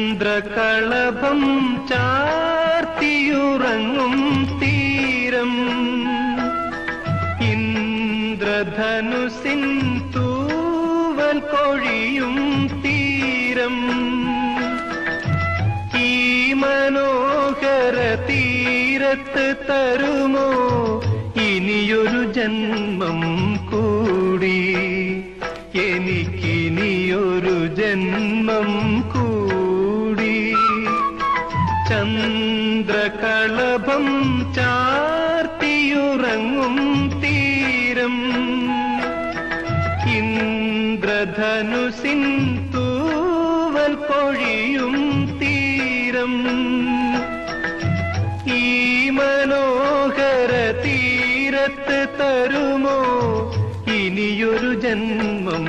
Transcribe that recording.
ചന്ദ്രകളഭം ചാർത്തിയുറങ്ങും തീരം ഇന്ദ്രധനുസിൻ തൂവൽ കൊഴിയും തീരം ഈ മനോഹര തീരത്ത് തരുമോ ഇനിയൊരു ജന്മം കൂടി എനിക്കിനിയൊരു ജന്മം കൂടി ചന്ദ്രകളഭം ചാർത്തിയുറങ്ങും തീരം ഇന്ദ്രധനുസിൻ തൂവൽ കൊഴിയും തീരം ഈ മനോഹര തീരത്ത് തരുമോ ഇനിയൊരു ജന്മം